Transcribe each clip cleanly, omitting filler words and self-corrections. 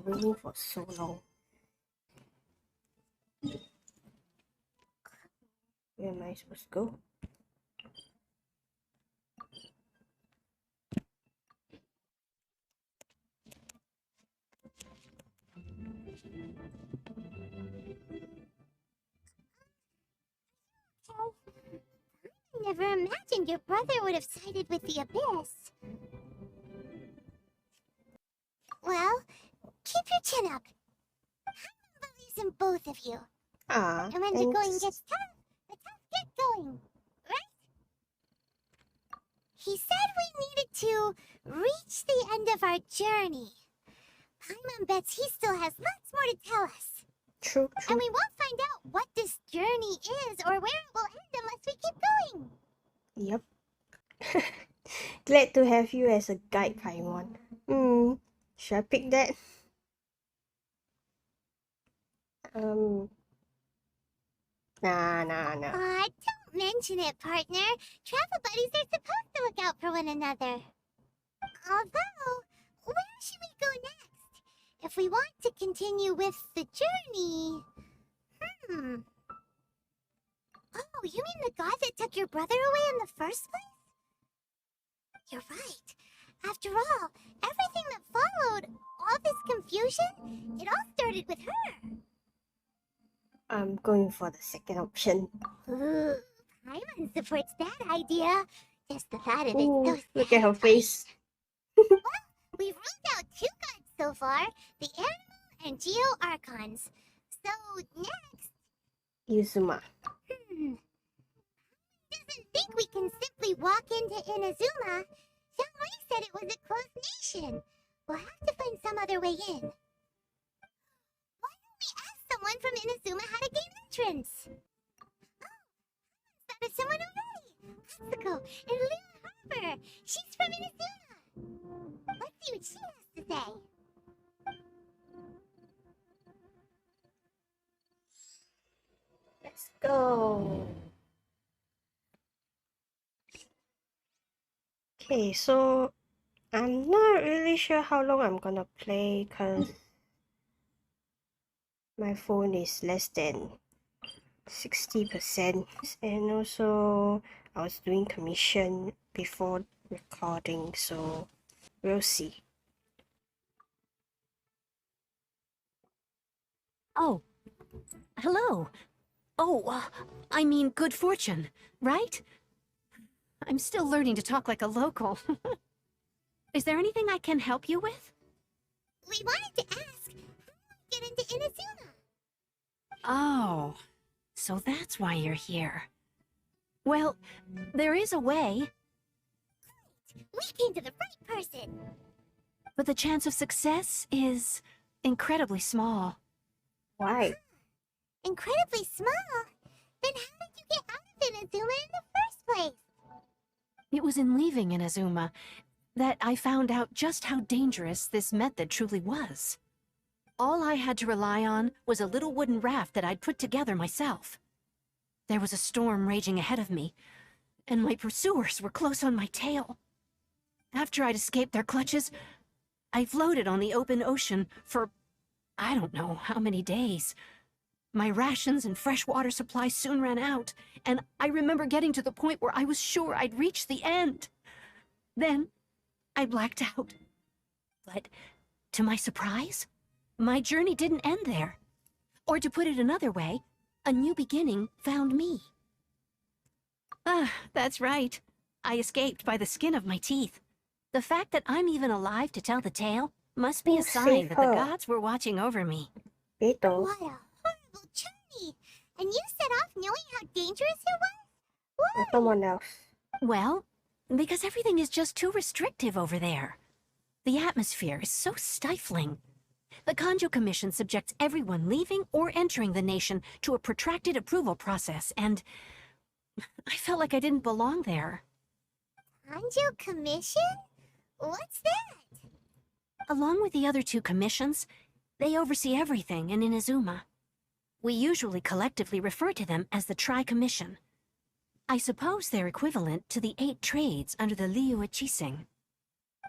waiting for so long. Where am I supposed to go? I never imagined your brother would have sided with the Abyss. Well, keep your chin up. I believes in both of you. Ah, And when the going gets tough, the tough get going. Right? He said we needed to reach the end of our journey. Paimon bets he still has lots more to tell us. True. And we won't find out what this journey is or where it will end unless we keep going. Yep. Glad to have you as a guide, Paimon. Should I pick that? Nah. Don't mention it, partner. Travel buddies are supposed to look out for one another. Although, where should we go next? If we want to continue with the journey... Oh, you mean the god that took your brother away in the first place? You're right. After all, everything that followed, all this confusion, it all started with her. I'm going for the second option. Ooh, Paimon supports that idea. Just the thought of it. Ooh, So look at her face. Well, we've ruled out 2 gods so far, the animal and geo archons. So next, Inazuma. doesn't think we can simply walk into Inazuma. Xiangwei said it was a closed nation. We'll have to find some other way in. Why don't we ask someone from Inazuma how to gain entrance? Oh, I spotted someone already. Katsuko in Luna Harbor. She's from Inazuma. Let's see what she has to say. Let's go. Okay, so I'm not really sure how long I'm gonna play because my phone is less than 60%, and also I was doing commission before recording, so we'll see. Oh, hello. Oh, I mean good fortune, right? I'm still learning to talk like a local. Is there anything I can help you with? We wanted to ask, how do we get into Inazuma? Oh, so that's why you're here. Well, there is a way, We came to the right person. but the chance of success is incredibly small. Why? Incredibly small. Then how did you get out of Inazuma in the first place? It was in leaving Inazuma that I found out just how dangerous this method truly was. All I had to rely on was a little wooden raft that I'd put together myself. There was a storm raging ahead of me, and my pursuers were close on my tail. After I'd escaped their clutches, I floated on the open ocean for I don't know how many days. My rations and fresh water supply soon ran out, and I remember getting to the point where I was sure I'd reached the end. Then, I blacked out. But, to my surprise, my journey didn't end there. Or to put it another way, a new beginning found me. Ah, that's right. I escaped by the skin of my teeth. The fact that I'm even alive to tell the tale must be Who a sign saved that the her? gods were watching over me. Beto. What a horrible journey. And you set off knowing how dangerous it was? Or someone else. Well, because everything is just too restrictive over there. The atmosphere is so stifling. The Kanjo Commission subjects everyone leaving or entering the nation to a protracted approval process, and I felt like I didn't belong there. Kanjo Commission? What's that? Along with the other 2 commissions, they oversee everything in Inazuma. We usually collectively refer to them as the Tri-Commission. I suppose they're equivalent to the 8 trades under the Liu Ichising.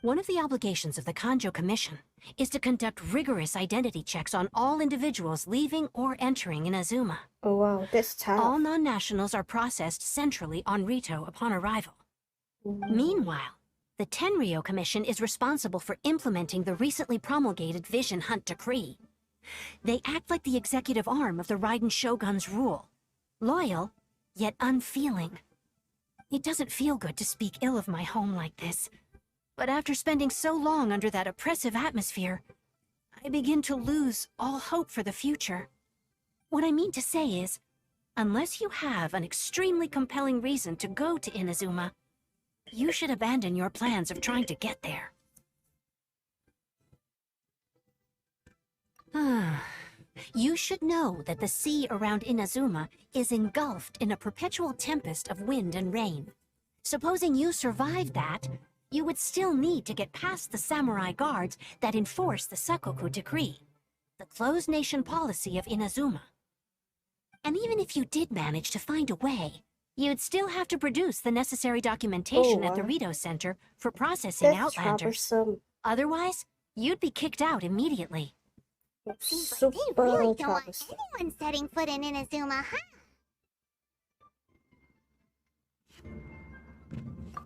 One of the obligations of the Kanjo Commission is to conduct rigorous identity checks on all individuals leaving or entering Inazuma. Oh wow, that's tough. All non-nationals are processed centrally on Rito upon arrival. Meanwhile, the Tenryo Commission is responsible for implementing the recently promulgated Vision Hunt Decree. They act like the executive arm of the Raiden Shogun's rule. Loyal, yet unfeeling. It doesn't feel good to speak ill of my home like this. But after spending so long under that oppressive atmosphere, I begin to lose all hope for the future. What I mean to say is, unless you have an extremely compelling reason to go to Inazuma, you should abandon your plans of trying to get there. You should know that the sea around Inazuma is engulfed in a perpetual tempest of wind and rain. Supposing you survived that, you would still need to get past the samurai guards that enforce the Sakoku Decree, the closed nation policy of Inazuma. And even if you did manage to find a way, you'd still have to produce the necessary documentation at the Rito Center for processing That's Outlanders. troublesome. Otherwise, you'd be kicked out immediately. Seems Super like they really don't want troublesome. anyone setting foot in Inazuma, huh?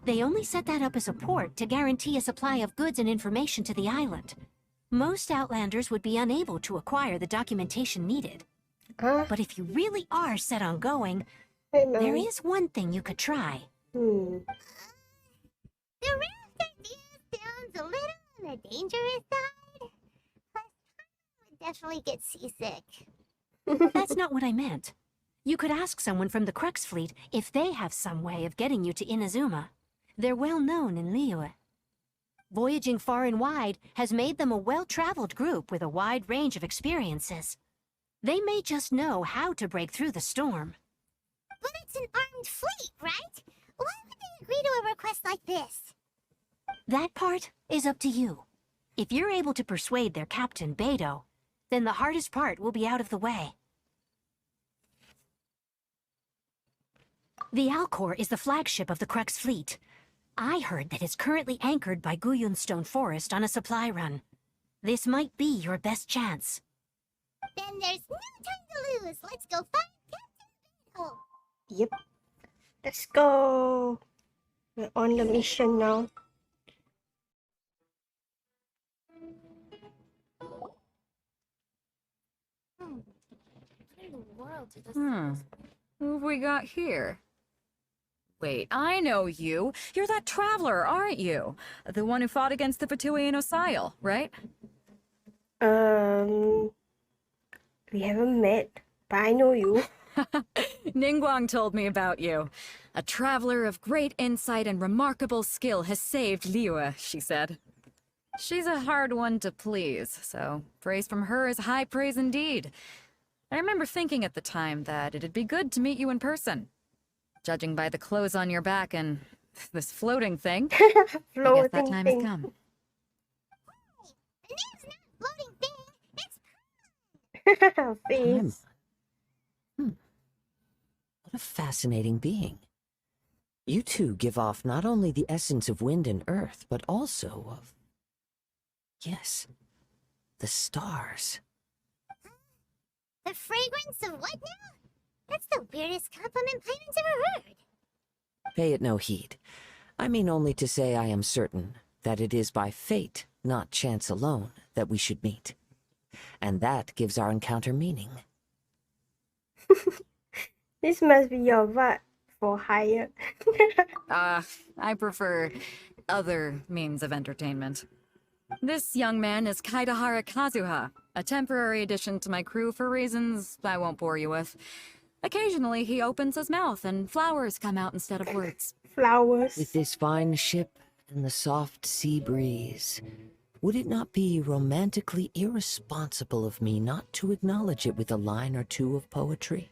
They only set that up as a port to guarantee a supply of goods and information to the island. Most Outlanders would be unable to acquire the documentation needed. But if you really are set on going, I know. there is one thing you could try. The raft idea sounds a little on the dangerous side. Plus, I would definitely get seasick. That's not what I meant. You could ask someone from the Crux fleet if they have some way of getting you to Inazuma. They're well known in Liyue. Voyaging far and wide has made them a well-traveled group with a wide range of experiences. They may just know how to break through the storm. But it's an armed fleet, right? Why would they agree to a request like this? That part is up to you. If you're able to persuade their captain, Beidou, then the hardest part will be out of the way. The Alcor is the flagship of the Crux fleet. I heard that it's currently anchored by Guyunstone Forest on a supply run. This might be your best chance. Then there's no time to lose. Let's go find Captain Beidou. Yep. Let's go. We're on the mission now. What in the world did this Who have we got here? Wait, I know you. You're that traveler, aren't you? The one who fought against the Fatui no Sile, right? We haven't met, but I know you. Ningguang told me about you. A traveler of great insight and remarkable skill has saved Liyue, she said. She's a hard one to please, so praise from her is high praise indeed. I remember thinking at the time that it'd be good to meet you in person. Judging by the clothes on your back and this floating thing, I guess that Floating time thing. has come. The name's not floating thing. It's Face. What a fascinating being. You two give off not only the essence of wind and earth, but also of... yes, the stars. the fragrance of what now? That's the weirdest compliment Paimon's ever heard. Pay it no heed. I mean only to say I am certain that it is by fate, not chance alone, that we should meet. And that gives our encounter meaning. This must be your vibe for hire. I prefer other means of entertainment. This young man is Kaidahara Kazuha, a temporary addition to my crew for reasons I won't bore you with. Occasionally he opens his mouth and flowers come out instead of words. Flowers. With this fine ship and the soft sea breeze, would it not be romantically irresponsible of me not to acknowledge it with a line or two of poetry?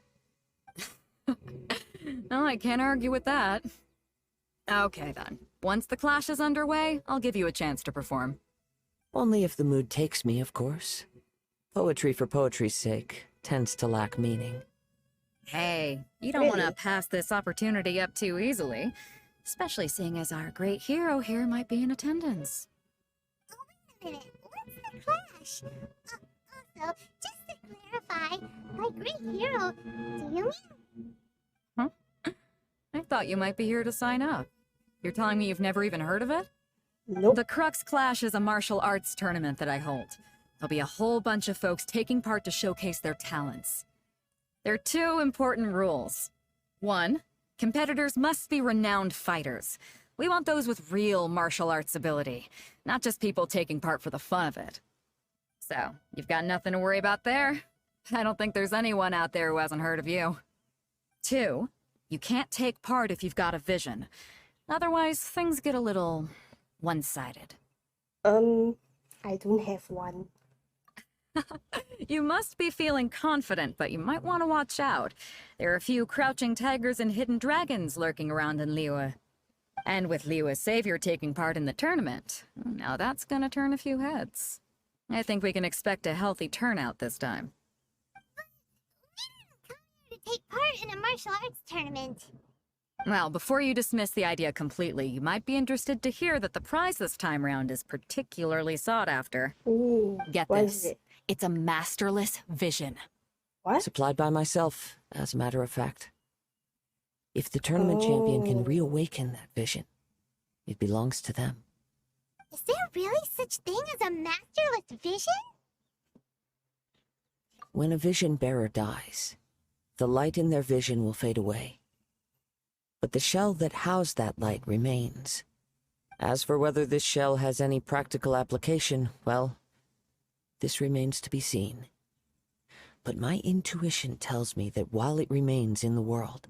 No, I can't argue with that. Okay then. Once the clash is underway, I'll give you a chance to perform. Only if the mood takes me, of course. Poetry for poetry's sake tends to lack meaning. Hey, you don't want to Really? pass this opportunity up too easily. Especially seeing as our great hero here might be in attendance. Oh, wait a minute. What's the clash? Also, just to clarify, by great hero, do you mean? I thought you might be here to sign up. You're telling me you've never even heard of it? Nope. The Crux Clash is a martial arts tournament that I hold. There'll be a whole bunch of folks taking part to showcase their talents. There are 2 important rules. 1, competitors must be renowned fighters. We want those with real martial arts ability, not just people taking part for the fun of it. So, you've got nothing to worry about there. I don't think there's anyone out there who hasn't heard of you. 2, you can't take part if you've got a vision. Otherwise, things get a little one-sided. I don't have one. You must be feeling confident, but you might want to watch out. There are a few crouching tigers and hidden dragons lurking around in Liyue. And with Liyue's savior taking part in the tournament, now that's gonna turn a few heads. I think we can expect a healthy turnout this time. We didn't come here to take part in a martial arts tournament. Well, before you dismiss the idea completely, you might be interested to hear that the prize this time round is particularly sought after. Ooh, Get what this. is it? It's a masterless vision. What? Supplied by myself, as a matter of fact. If the tournament champion can Oh. reawaken that vision, it belongs to them. Is there really such thing as a masterless vision? When a vision bearer dies, the light in their vision will fade away. But the shell that housed that light remains. As for whether this shell has any practical application, well, this remains to be seen. But my intuition tells me that while it remains in the world,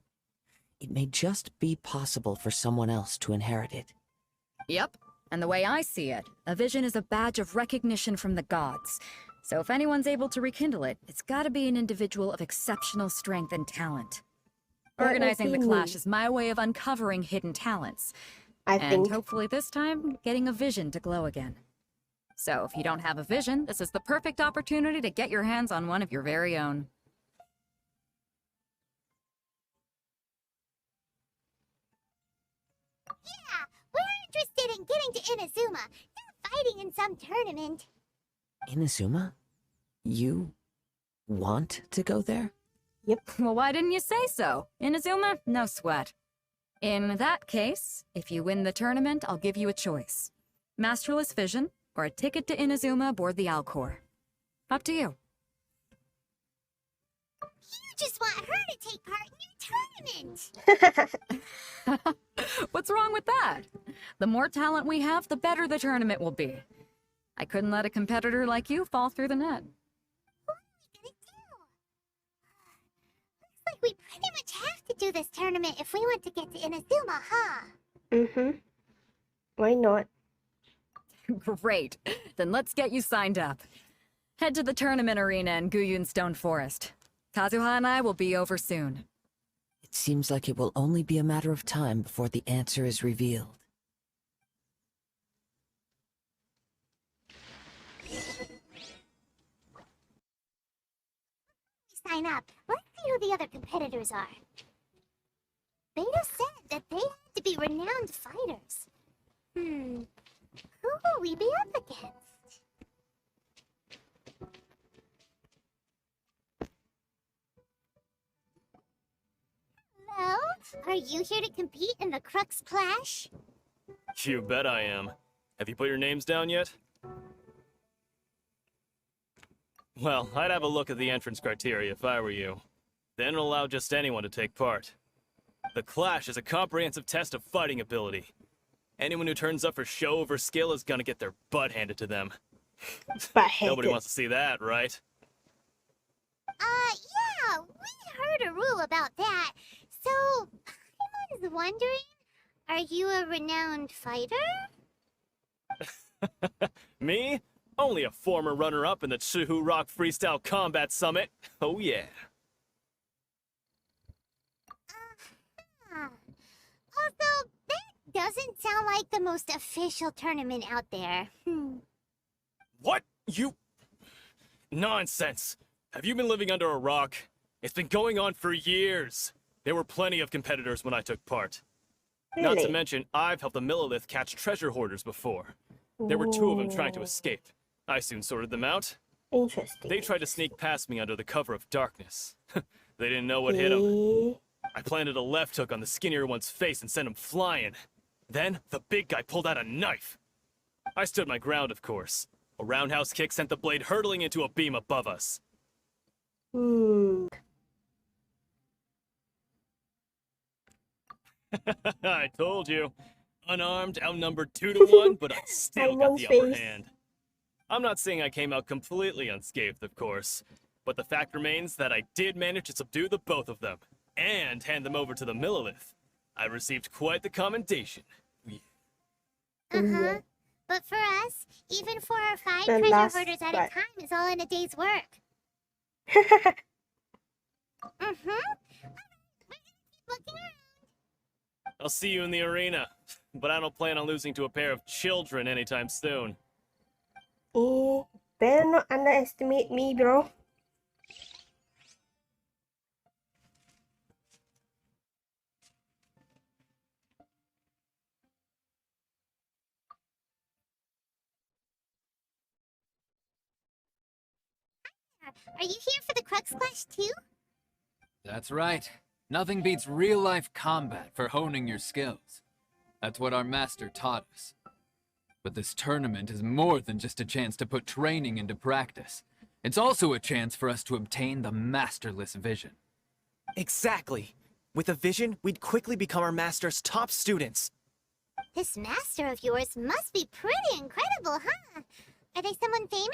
it may just be possible for someone else to inherit it. Yep. And the way I see it, a vision is a badge of recognition from the gods. So if anyone's able to rekindle it, it's gotta be an individual of exceptional strength and talent. That would Organizing the be clash me. is my way of uncovering hidden talents. I And think hopefully this time, getting a vision to glow again. So if you don't have a vision, this is the perfect opportunity to get your hands on one of your very own. Yeah, we're interested in getting to Inazuma, not fighting in some tournament. Inazuma? You want to go there? Well, why didn't you say so? Inazuma? No sweat. In that case, if you win the tournament, I'll give you a choice. Masterless Vision, or a ticket to Inazuma aboard the Alcor. Up to you. You just want her to take part in your tournament. What's wrong with that? The more talent we have, the better the tournament will be. I couldn't let a competitor like you fall through the net. What are we gonna do? Looks like we pretty much have to do this tournament if we want to get to Inazuma, huh? mm-hmm. Why not? Great. Then let's get you signed up. Head to the tournament arena in Guyun Stone Forest. Kazuha and I will be over soon. It seems like it will only be a matter of time before the answer is revealed. Sign up. Let's see who the other competitors are. Beta said that they had to be renowned fighters. Who will we be up against? Hello? Are you here to compete in the Crux Clash? You bet I am. Have you put your names down yet? Well, I'd have a look at the entrance criteria if I were you. Then it'll allow just anyone to take part. The Clash is a comprehensive test of fighting ability. Anyone who turns up for show over skill is gonna get their butt handed to them. But Nobody wants to see that, right? Yeah, we heard a rule about that. So, I was wondering, are you a renowned fighter? Me? Only a former runner-up in the Chihu Rock Freestyle Combat Summit. Oh yeah. Also, that doesn't sound like the most official tournament out there. What? You... Nonsense. Have you been living under a rock? It's been going on for years. There were plenty of competitors when I took part. Not to Really? mention, I've helped the Millilith catch treasure hoarders before. There were 2 of them trying to Ooh, escape. I soon sorted them out. interesting. They tried to sneak past me under the cover of darkness. They didn't know what hit them. Okay. I planted a left hook on the skinnier one's face and sent him flying. Then, the big guy pulled out a knife. I stood my ground, of course. A roundhouse kick sent the blade hurtling into a beam above us. I told you. Unarmed, outnumbered 2 to 1, but I still got Someone's the upper face. hand. I'm not saying I came out completely unscathed, of course, but the fact remains that I did manage to subdue the both of them, and hand them over to the Millilith. I received quite the commendation. Uh-huh. But for us, even 4 or 5 The treasure last hoarders at a part. time is all in a day's work. Mm-hmm. We're gonna keep looking around. I'll see you in the arena, but I don't plan on losing to a pair of children anytime soon. Better not underestimate me, bro. Are you here for the Crux Clash too? That's right. Nothing beats real-life combat for honing your skills. That's what our master taught us. But this tournament is more than just a chance to put training into practice. It's also a chance for us to obtain the masterless vision. Exactly. With a vision, we'd quickly become our master's top students. This master of yours must be pretty incredible, huh? Are they someone famous?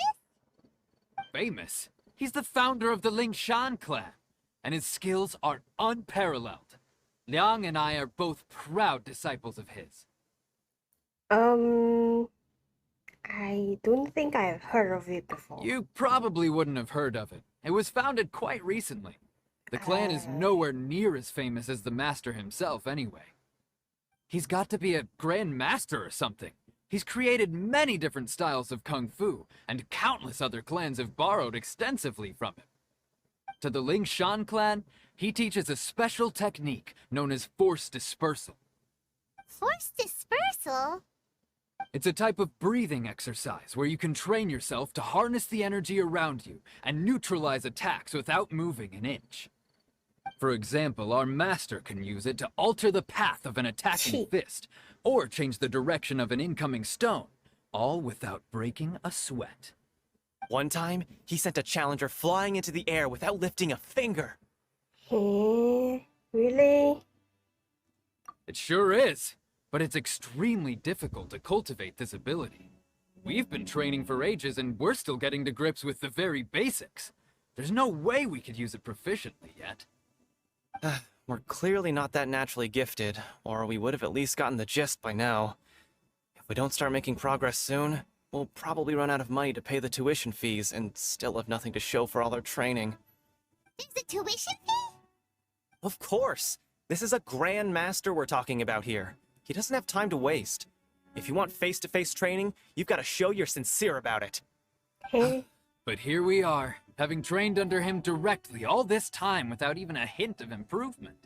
Famous? He's the founder of the Lingshan clan, and his skills are unparalleled. Liang and I are both proud disciples of his. I don't think I've heard of it before. You probably wouldn't have heard of it. It was founded quite recently. The clan is nowhere near as famous as the master himself, anyway. He's got to be a grand master or something. He's created many different styles of kung fu, and countless other clans have borrowed extensively from him. To the Lingshan clan, he teaches a special technique known as force dispersal. Force dispersal? It's a type of breathing exercise where you can train yourself to harness the energy around you and neutralize attacks without moving an inch. For example, our master can use it to alter the path of an attacking fist, or change the direction of an incoming stone, all without breaking a sweat. One time, he sent a challenger flying into the air without lifting a finger. Hey, really? It sure is, but it's extremely difficult to cultivate this ability. We've been training for ages and we're still getting to grips with the very basics. There's no way we could use it proficiently yet. We're clearly not that naturally gifted, or we would have at least gotten the gist by now. If we don't start making progress soon, we'll probably run out of money to pay the tuition fees and still have nothing to show for all our training. There's a tuition fee? Of course! This is a grand master we're talking about here. He doesn't have time to waste. If you want face-to-face training, you've got to show you're sincere about it. Hey, But here we are, having trained under him directly all this time without even a hint of improvement.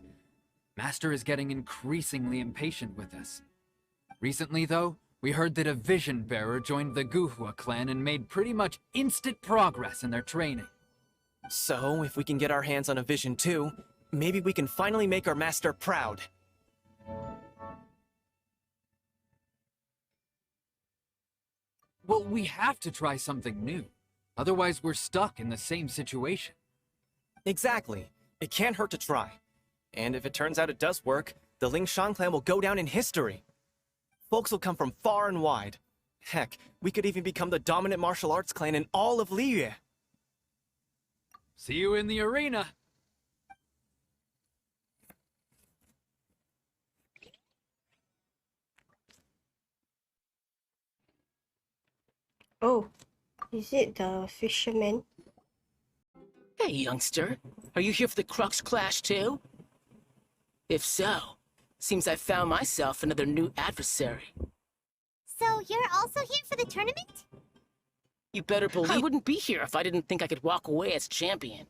Master is getting increasingly impatient with us. Recently, though, we heard that a vision bearer joined the Guhua clan and made pretty much instant progress in their training. So, if we can get our hands on a vision too, maybe we can finally make our master proud. Well, we have to try something new. Otherwise, we're stuck in the same situation. Exactly. It can't hurt to try. And if it turns out it does work, the Lingshan clan will go down in history. Folks will come from far and wide. Heck, we could even become the dominant martial arts clan in all of Liyue. See you in the arena! oh, is it the fisherman? Hey, youngster. Are you here for the Crux Clash too? If so, seems I found myself another new adversary. So you're also here for the tournament? You better believe I wouldn't be here if I didn't think I could walk away as champion.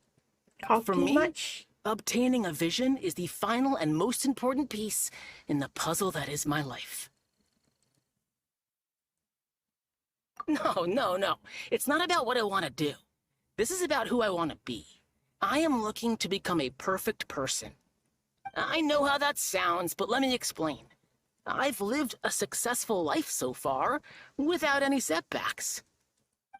Coffee For me, much? Obtaining a vision is the final and most important piece in the puzzle that is my life. No. It's not about what I want to do. This is about who I want to be. I am looking to become a perfect person. I know how that sounds, but let me explain. I've lived a successful life so far, without any setbacks.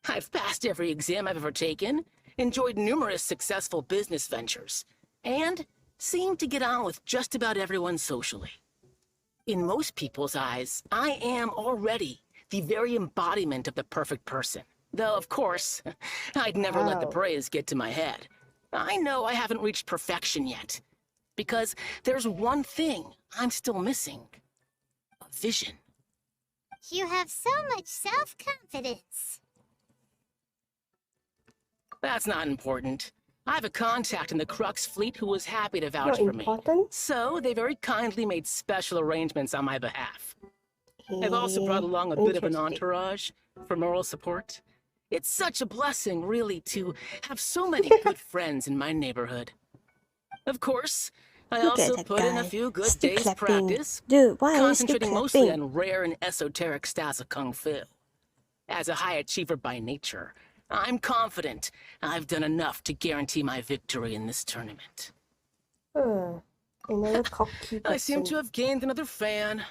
I've passed every exam I've ever taken, enjoyed numerous successful business ventures, and seemed to get on with just about everyone socially. In most people's eyes, I am already the very embodiment of the perfect person. Though, of course, I'd never let the Wow. praise get to my head. I know I haven't reached perfection yet, because there's one thing I'm still missing. A vision. You have so much self-confidence. That's not important. I have a contact in the Crux fleet who was happy to vouch Not for me. important? So they very kindly made special arrangements on my behalf. I've also brought along a bit of an Interesting. entourage for moral support. It's such a blessing, really, to have so many good friends in my neighborhood. Of course, I Look at also that put in a guy. few good Still days' clapping. practice, Dude, why are you still concentrating mostly clapping? on rare and esoteric styles of Kung Fu. As a high achiever by nature, I'm confident I've done enough to guarantee my victory in this tournament. Another cocky I seem person. to have gained another fan.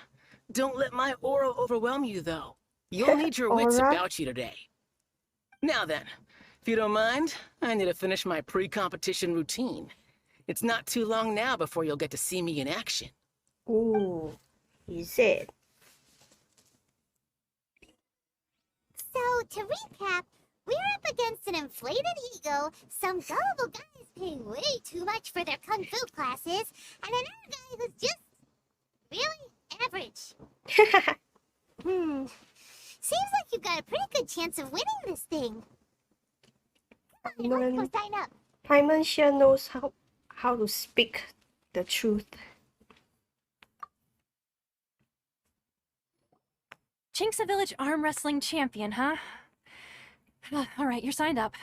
Don't let my aura overwhelm you, though. You'll need your wits Aura? about you today. Now then, if you don't mind, I need to finish my pre-competition routine. It's not too long now before you'll get to see me in action. Ooh, is it? So, to recap, we're up against an inflated ego, some gullible guys paying way too much for their kung fu classes, and another guy who's just really average. Seems like you've got a pretty good chance of winning this thing. Come on, let's Man, go sign up. Paimon sure knows how to speak the truth. Chinksa Village arm wrestling champion, huh? All right, you're signed up.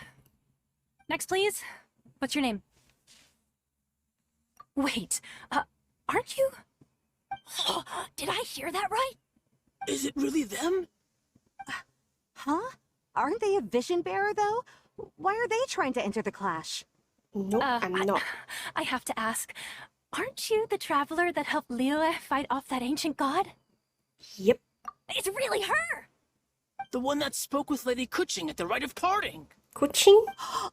Next, please. What's your name? Wait, aren't you? Did I hear that right? Is it really them? Huh? Aren't they a vision bearer, though? Why are they trying to enter the clash? Nope, I'm not. I have to ask, aren't you the traveler that helped Liyue fight off that ancient god? Yep. It's really her! The one that spoke with Lady Kuching at the rite of parting. Kuching?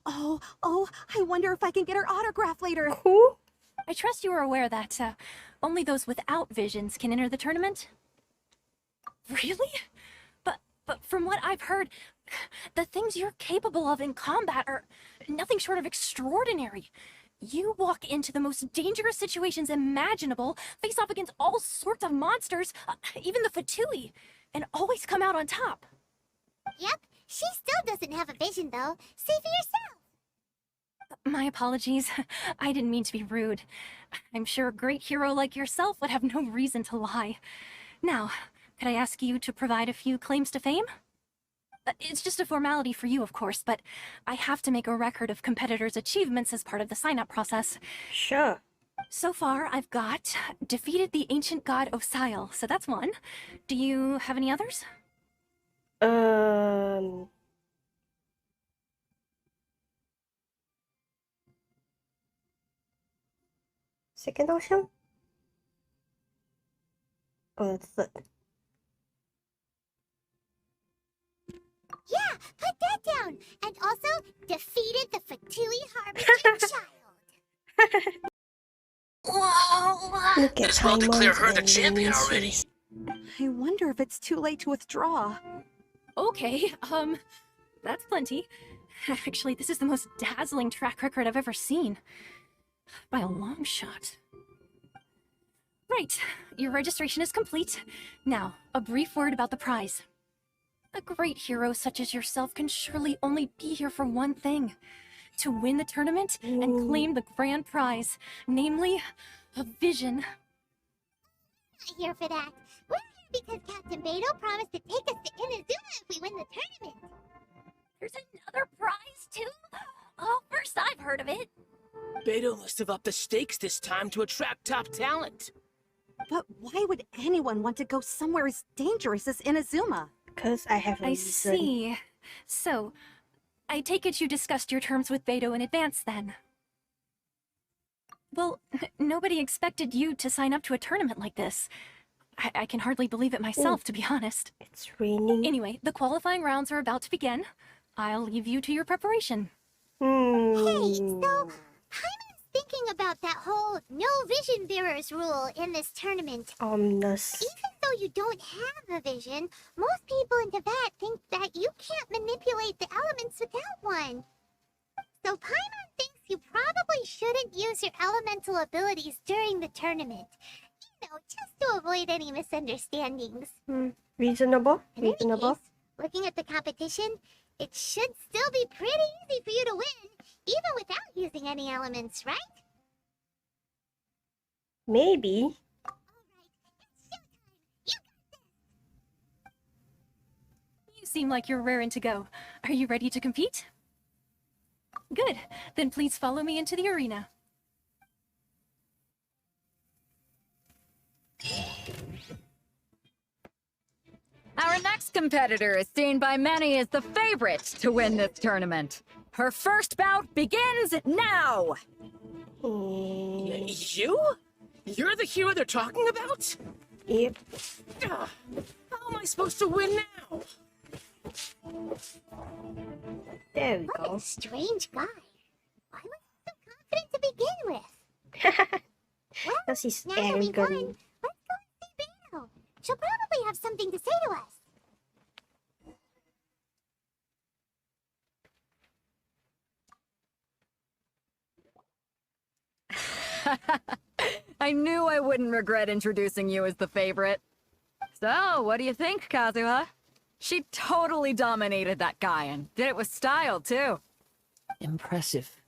Oh, I wonder if I can get her autograph later. Who? I trust you are aware that only those without visions can enter the tournament? Really? But from what I've heard, the things you're capable of in combat are nothing short of extraordinary. You walk into the most dangerous situations imaginable, face off against all sorts of monsters, even the Fatui, and always come out on top. Yep, she still doesn't have a vision, though. See for yourself. My apologies. I didn't mean to be rude. I'm sure a great hero like yourself would have no reason to lie. Now, could I ask you to provide a few claims to fame? It's just a formality for you, of course, but I have to make a record of competitors' achievements as part of the sign-up process. Sure. So far, I've got defeated the ancient god Osile, so that's one. Do you have any others? Second option? Or third? Yeah, put that down. And also, defeated the Fatui Harbinging Child. Whoa! Look at As well declare her the Paimon's champion already. animations. I wonder if it's too late to withdraw. Okay, that's plenty. Actually, this is the most dazzling track record I've ever seen. By a long shot. Right, your registration is complete. Now, a brief word about the prize. A great hero such as yourself can surely only be here for one thing. To win the tournament and claim the grand prize, namely, a vision. Not here for that. We're here because Captain Beto promised to take us to Inazuma if we win the tournament. There's another prize, too? Oh, first I've heard of it. Beto must have upped the stakes this time to attract top talent. But why would anyone want to go somewhere as dangerous as Inazuma? Because I have a I reason. see. So, I take it you discussed your terms with Beto in advance then? Well, nobody expected you to sign up to a tournament like this. I can hardly believe it myself, to be honest. It's raining. Anyway, the qualifying rounds are about to begin. I'll leave you to your preparation. Hey, so Paimon's thinking about that whole no vision bearers rule in this tournament. Ominous. Even though you don't have a vision, most people in Tibet think that you can't manipulate the elements without one. So Paimon thinks you probably shouldn't use your elemental abilities during the tournament. You know, just to avoid any misunderstandings. Reasonable. In any Reasonable. case, looking at the competition, it should still be pretty easy for you to win, even without using any elements, right? Maybe. You seem like you're raring to go. Are you ready to compete? Good. Then please follow me into the arena. Our next competitor is seen by many as the favorite to win this tournament. Her first bout begins now! You? You're the hero they're talking about? Yep. How am I supposed to win now? There we What go. a strange guy. Why was he so confident to begin with? Well, Because he's now that we won, arrogant. let's go and see Beto. She'll probably have something to say to us. I knew I wouldn't regret introducing you as the favorite. So, what do you think, Kazuha? She totally dominated that guy and did it with style, too. Impressive.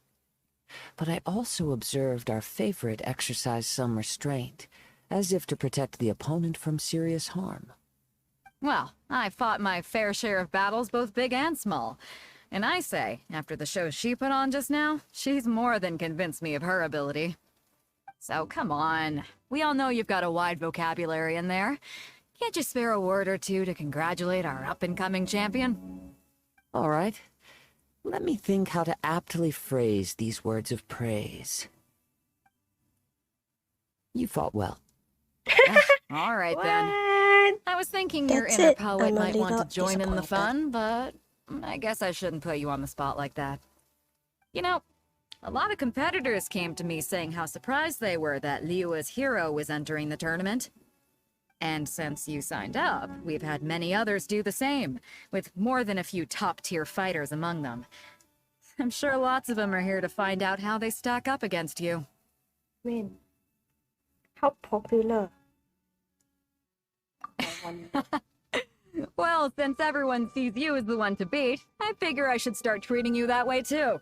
But I also observed our favorite exercise some restraint, as if to protect the opponent from serious harm. Well, I fought my fair share of battles, both big and small. And I say, after the show she put on just now, she's more than convinced me of her ability. So come on. We all know you've got a wide vocabulary in there. Can't you spare a word or two to congratulate our up-and-coming champion? All right. Let me think how to aptly phrase these words of praise. You fought well. All right, then. What? I was thinking your That's inner it. poet I'm a might want to little join in the disappointed. fun, but I guess I shouldn't put you on the spot like that. You know, a lot of competitors came to me saying how surprised they were that Liyue's hero was entering the tournament. And since you signed up, we've had many others do the same, with more than a few top-tier fighters among them. I'm sure lots of them are here to find out how they stack up against you. Man. How popular? I wonder. Well, since everyone sees you as the one to beat, I figure I should start treating you that way too.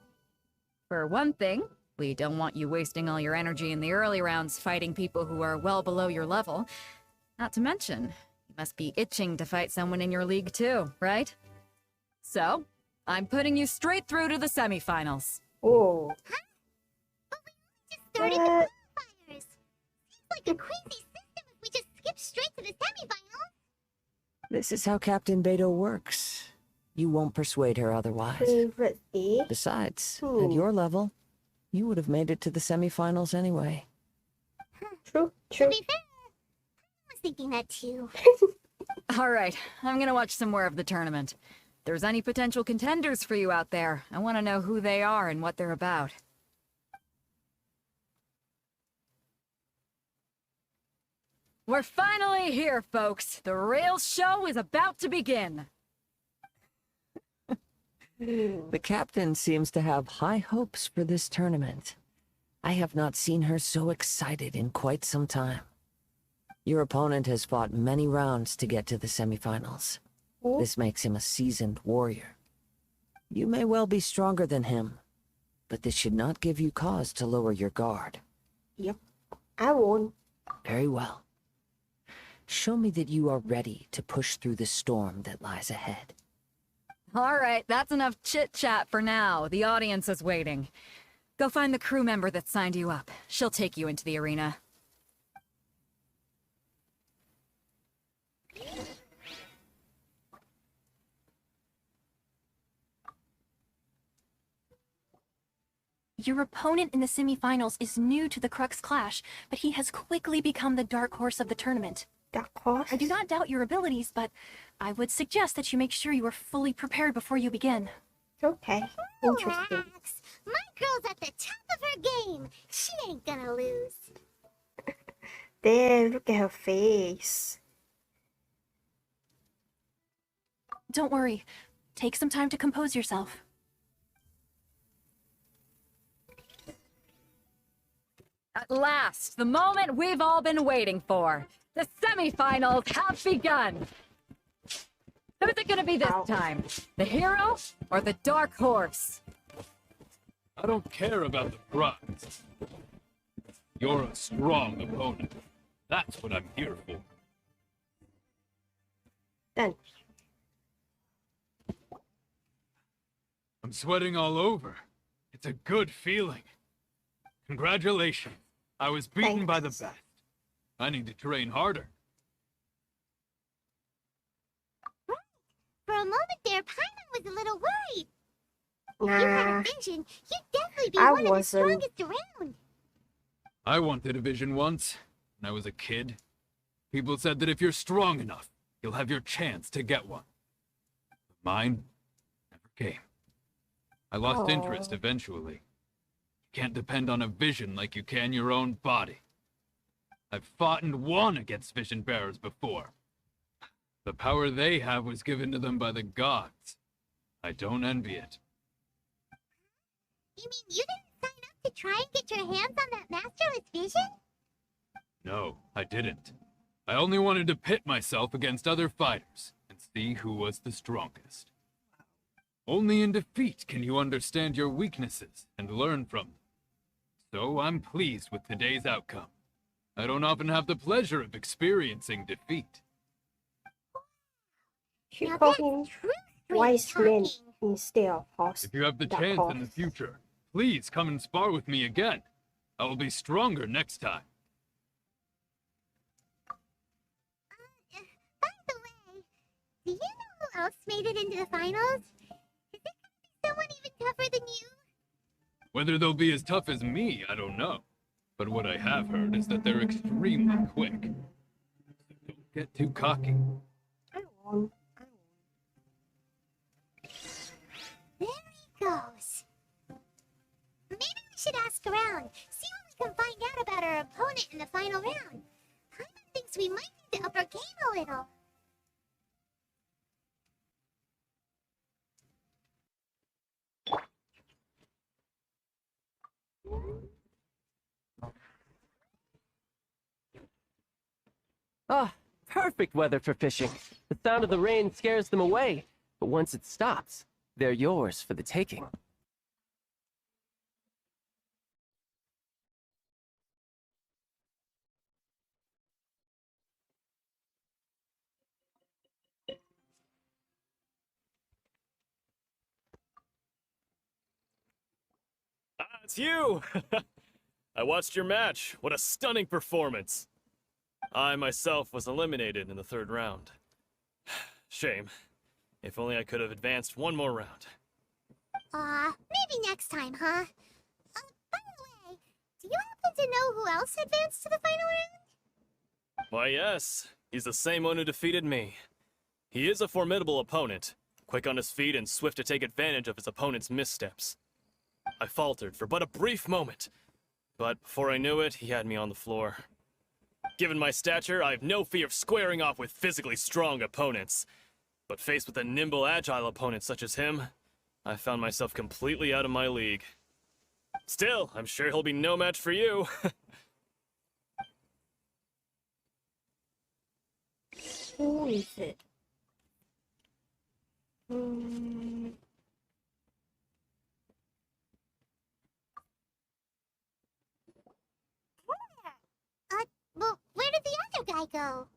For one thing, we don't want you wasting all your energy in the early rounds fighting people who are well below your level. Not to mention, you must be itching to fight someone in your league too, right? So, I'm putting you straight through to the semifinals. Oh. Just started the What? qualifiers. Seems like a crazy system if we just skip straight to the semifinals. This is how Captain Beto works. You won't persuade her otherwise. Favorite, eh? Besides, at Hmm. your level, you would have made it to the semifinals anyway. True, To true. be fair, I was thinking that too. Alright, I'm gonna watch some more of the tournament. If there's any potential contenders for you out there, I want to know who they are and what they're about. We're finally here, folks. The real show is about to begin. The captain seems to have high hopes for this tournament. I have not seen her so excited in quite some time. Your opponent has fought many rounds to get to the semifinals. Oh. This makes him a seasoned warrior. You may well be stronger than him, but this should not give you cause to lower your guard. Yep. I won. Very well. Show me that you are ready to push through the storm that lies ahead. Alright, that's enough chit-chat for now. The audience is waiting. Go find the crew member that signed you up. She'll take you into the arena. Your opponent in the semifinals is new to the Crux Clash, but he has quickly become the dark horse of the tournament. Dark horse? I do not doubt your abilities, but I would suggest that you make sure you are fully prepared before you begin. Okay, interesting. Relax. My girl's at the top of her game. She ain't gonna lose. There, look at her face. Don't worry. Take some time to compose yourself. At last, the moment we've all been waiting for. The semifinals have begun. Who's it gonna be this time? The hero or the dark horse? I don't care about the prize. You're a strong opponent. That's what I'm here for. Done. I'm sweating all over. It's a good feeling. Congratulations. I was beaten by the best. I need to train harder. For a moment there, Paimon was a little worried. If you had a vision, you'd definitely be I one of the wasn't. strongest around. I wanted a vision once, when I was a kid. People said that if you're strong enough, you'll have your chance to get one. But mine never came. I lost interest eventually. You can't depend on a vision like you can your own body. I've fought and won against vision bearers before. The power they have was given to them by the gods. I don't envy it. You mean you didn't sign up to try and get your hands on that masterless vision? No, I didn't. I only wanted to pit myself against other fighters and see who was the strongest. Only in defeat can you understand your weaknesses and learn from them. So I'm pleased with today's outcome. I don't often have the pleasure of experiencing defeat. She Now called that's him true wise straight man talking. instead of horse. If you have the dark chance horse. in the future, please come and spar with me again. I will be stronger next time. By the way, do you know who else made it into the finals? Is it gonna be someone even tougher than you? Whether they'll be as tough as me, I don't know. But what I have heard is that they're extremely quick. So don't get too cocky. I won. There he goes. Maybe we should ask around, see what we can find out about our opponent in the final round. Paimon thinks we might need to up our game a little. Ah, perfect weather for fishing. The sound of the rain scares them away, but once it stops, they're yours for the taking. Ah, it's you! I watched your match. What a stunning performance. I myself was eliminated in the third round. Shame. If only I could have advanced one more round. Maybe next time, huh? By the way, do you happen to know who else advanced to the final round? Why, yes. He's the same one who defeated me. He is a formidable opponent, quick on his feet and swift to take advantage of his opponent's missteps. I faltered for but a brief moment, but before I knew it, he had me on the floor. Given my stature, I have no fear of squaring off with physically strong opponents. But faced with a nimble, agile opponent such as him, I found myself completely out of my league. Still, I'm sure he'll be no match for you. Who is it? Well, where did the other guy go?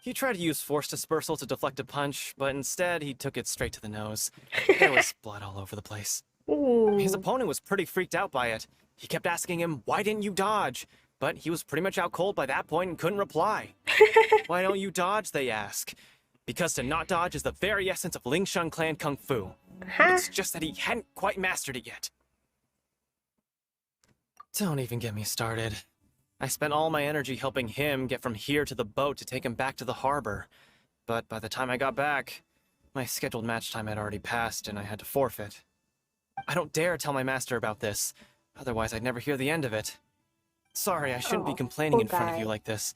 He tried to use force dispersal to deflect a punch, but instead he took it straight to the nose. There was blood all over the place. Ooh. His Ooh. opponent was pretty freaked out by it. He kept asking him, why didn't you dodge? But he was pretty much out cold by that point and couldn't reply. Why don't you dodge, they ask. Because to not dodge is the very essence of Lingshan clan kung fu. Huh? It's just that he hadn't quite mastered it yet. Don't even get me started. I spent all my energy helping him get from here to the boat to take him back to the harbor. But by the time I got back, my scheduled match time had already passed and I had to forfeit. I don't dare tell my master about this, otherwise I'd never hear the end of it. Sorry, I shouldn't be complaining in front of you like this.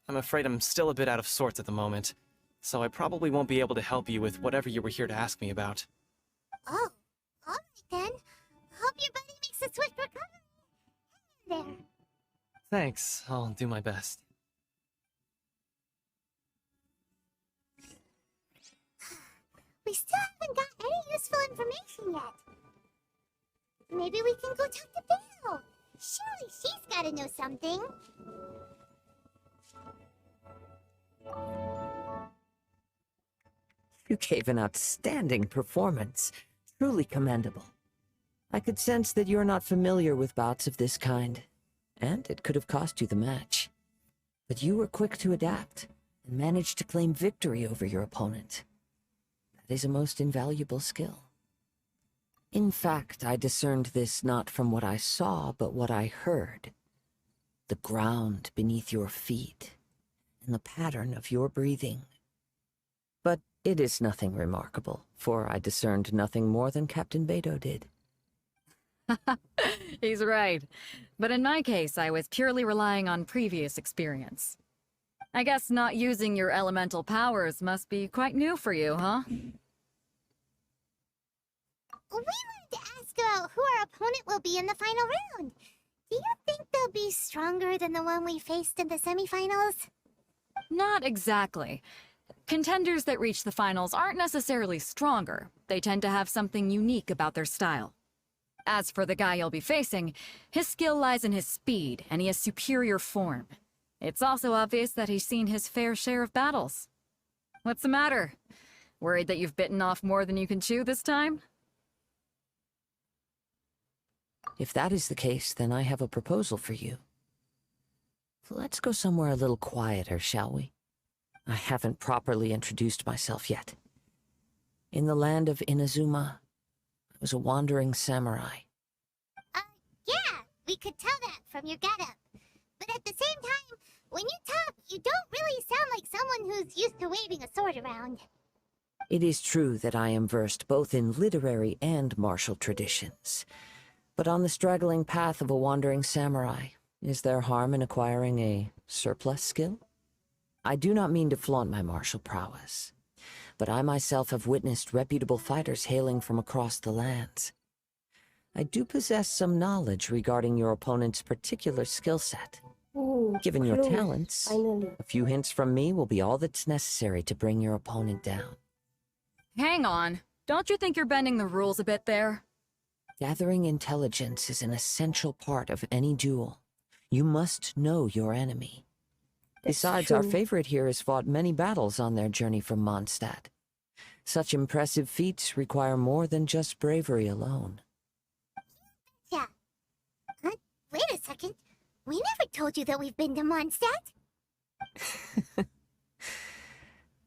I'm afraid I'm still a bit out of sorts at the moment, so I probably won't be able to help you with whatever you were here to ask me about. Oh, alright then. Hope your buddy makes a swift recovery. Hang in there. Thanks, I'll do my best. We still haven't got any useful information yet. Maybe we can go talk to Bill. Surely she's gotta know something. You gave an outstanding performance. Truly commendable. I could sense that you're not familiar with bouts of this kind, and it could have cost you the match. But you were quick to adapt, and managed to claim victory over your opponent. That is a most invaluable skill. In fact, I discerned this not from what I saw, but what I heard. The ground beneath your feet, and the pattern of your breathing. But it is nothing remarkable, for I discerned nothing more than Captain Beto did. He's right. But in my case, I was purely relying on previous experience. I guess not using your elemental powers must be quite new for you, huh? We wanted to ask about who our opponent will be in the final round. Do you think they'll be stronger than the one we faced in the semifinals? Not exactly. Contenders that reach the finals aren't necessarily stronger. They tend to have something unique about their style. As for the guy you'll be facing, his skill lies in his speed, and he has superior form. It's also obvious that he's seen his fair share of battles. What's the matter? Worried that you've bitten off more than you can chew this time? If that is the case, then I have a proposal for you. Let's go somewhere a little quieter, shall we? I haven't properly introduced myself yet. In the land of Inazuma, I was a wandering samurai. Yeah, we could tell that from your getup. But at the same time, when you talk, you don't really sound like someone who's used to waving a sword around. It is true that I am versed both in literary and martial traditions. But on the straggling path of a wandering samurai, is there harm in acquiring a surplus skill? I do not mean to flaunt my martial prowess, but I myself have witnessed reputable fighters hailing from across the lands. I do possess some knowledge regarding your opponent's particular skill set. Ooh, Given your clue, talents, finally. a few hints from me will be all that's necessary to bring your opponent down. Hang on. Don't you think you're bending the rules a bit there? Gathering intelligence is an essential part of any duel. You must know your enemy. That's Besides, our true. favorite here has fought many battles on their journey from Mondstadt. Such impressive feats require more than just bravery alone. Yeah. Wait a second. We never told you that we've been to Mondstadt.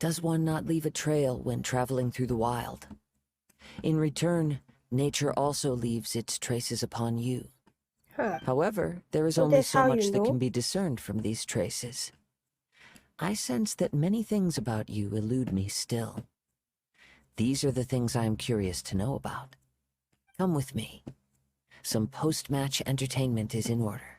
Does one not leave a trail when traveling through the wild? In return, nature also leaves its traces upon you. Huh. However, there is So only that's so how much you that know? can be discerned from these traces. I sense that many things about you elude me still. These are the things I am curious to know about. Come with me. Some post-match entertainment is in order.